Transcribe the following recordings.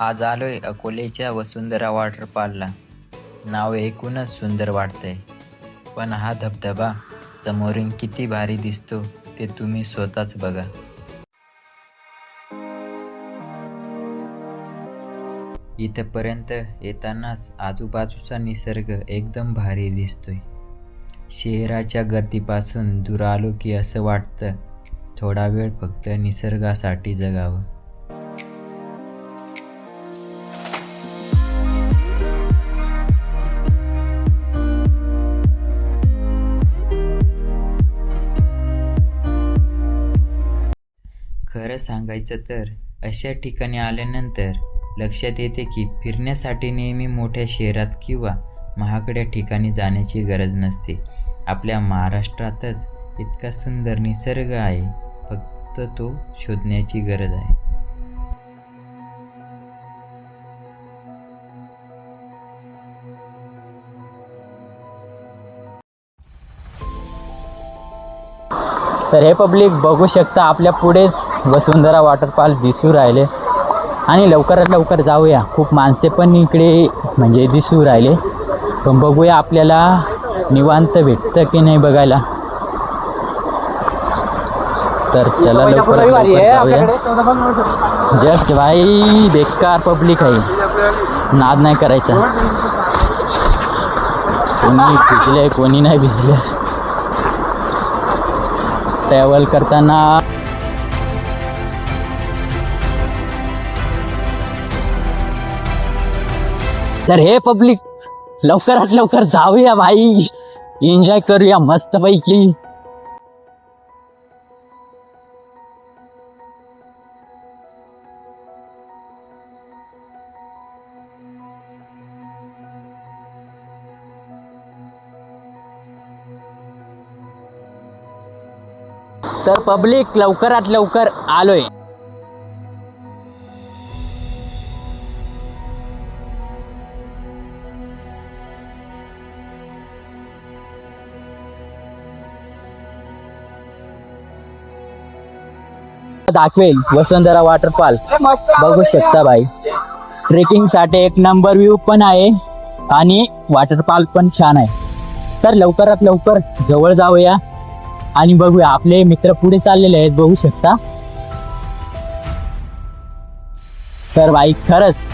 आज आलोय अकोलेच्या वसुंधरा वॉटरफॉलला. नाव ऐकूनच सुंदर वाटतंय, पण हा धबधबा समोरून किती भारी दिसतो ते तुम्ही स्वतःच बघा. इथपर्यंत येतानाच आजूबाजूचा निसर्ग एकदम भारी दिसतोय. शहराच्या गर्दीपासून दूर आलो की असं वाटतं थोडा वेळ फक्त निसर्गासाठी जगावं. खरं सांगायचं तर अशा ठिकाणी आल्यानंतर लक्षात येते की फिरण्यासाठी नेहमी मोठ्या शहरात किंवा महागड्या ठिकाणी जाण्याची गरज नसते. आपल्या महाराष्ट्रातच इतका सुंदर निसर्ग आहे, फक्त तो शोधण्याची गरज आहे. तर हे पब्लिक बघू शकता, आपल्या पुढेच वसुंधरा वॉटरफॉल दिसू राहिले आणि लवकरात लवकर जाऊया. खूप माणसे पण इकडे म्हणजे दिसू राहिले, पण बघूया आपल्याला निवांत भेटतं की नाही बघायला. तर चला लवकर जाऊया. जस्ट भाई बेकार पब्लिक आहे, नाद नाही करायचा. कोणी भिजले कोणी नाही भिजले. ट्रॅव्हल करताना तर हे पब्लिक लवकरात लवकर जाऊया भाई, एन्जॉय करूया मस्त पैकी. तर पब्लिक लवकरात लवकर आलोय. दाखवेल वसुंधरा वॉटरफॉल बघू शकता भाई. ट्रेकिंग साठी एक नंबर व्ह्यू पण आहे आणि वॉटरफॉल पण छान आहे. तर लवकरात लवकर जवळ जाऊया आणि बघूया. आपले मित्र पुढे चाललेले आहेत बघू शकता. तर भाई खरंच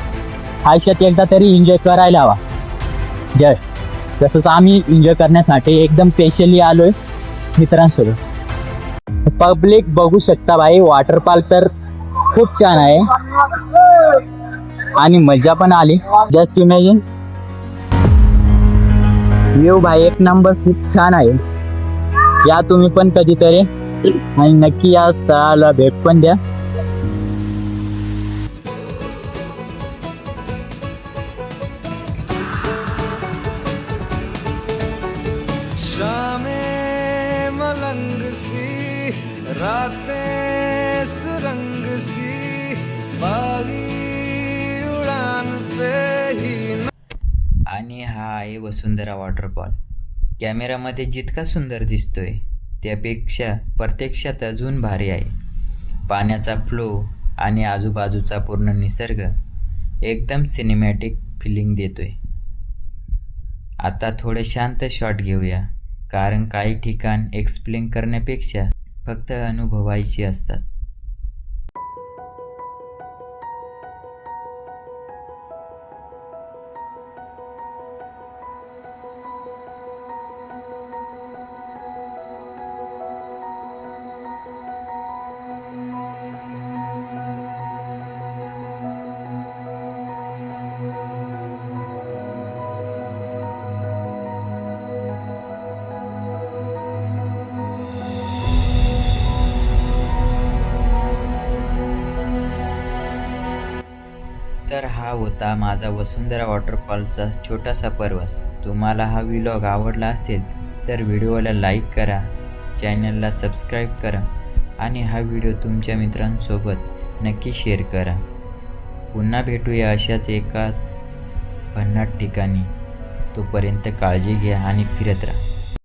आयुष्यात एकदा तरी एन्जॉय करायला हवा. जय तसंच आम्ही एन्जॉय करण्यासाठी एकदम स्पेशली आलोय मित्रांसोबत. पब्लिक बघू शकता भाई, वॉटरफॉल तर खूप छान आहे आणि मजा पण आली. जस्ट इमॅजिन व्ह्यू भाई एक नंबर, खूप छान आहे. या तुम्ही पण कधीतरी आणि नक्की या स्थळाला भेट पण द्या. मलंग सी रातें सुरंग सी बागी उड़ान पे ही. आणि हा आहे वसुंधरा वॉटरफॉल. कॅमेरामध्ये जितका सुंदर दिसतोय त्यापेक्षा प्रत्यक्षात अजून भारी आहे. पाण्याचा फ्लो आणि आजूबाजूचा पूर्ण निसर्ग एकदम सिनेमॅटिक फिलिंग देतोय. आता थोडे शांत शॉट घेऊया, कारण काही ठिकाण एक्सप्लेन करण्यापेक्षा फक्त अनुभवायची असतात. तर हा होता माझा वसुंधरा वॉटरफॉलचा छोटासा प्रवास. तुम्हाला हा व्लॉग आवडला असेल तर व्हिडिओला लाईक करा, चॅनलला सबस्क्राईब करा आणि हा व्हिडिओ तुमच्या मित्रांसोबत नक्की शेअर करा. पुन्हा भेटूया अशाच एका भन्नाट ठिकाणी. तोपर्यंत काळजी घ्या आणि फिरत राहा.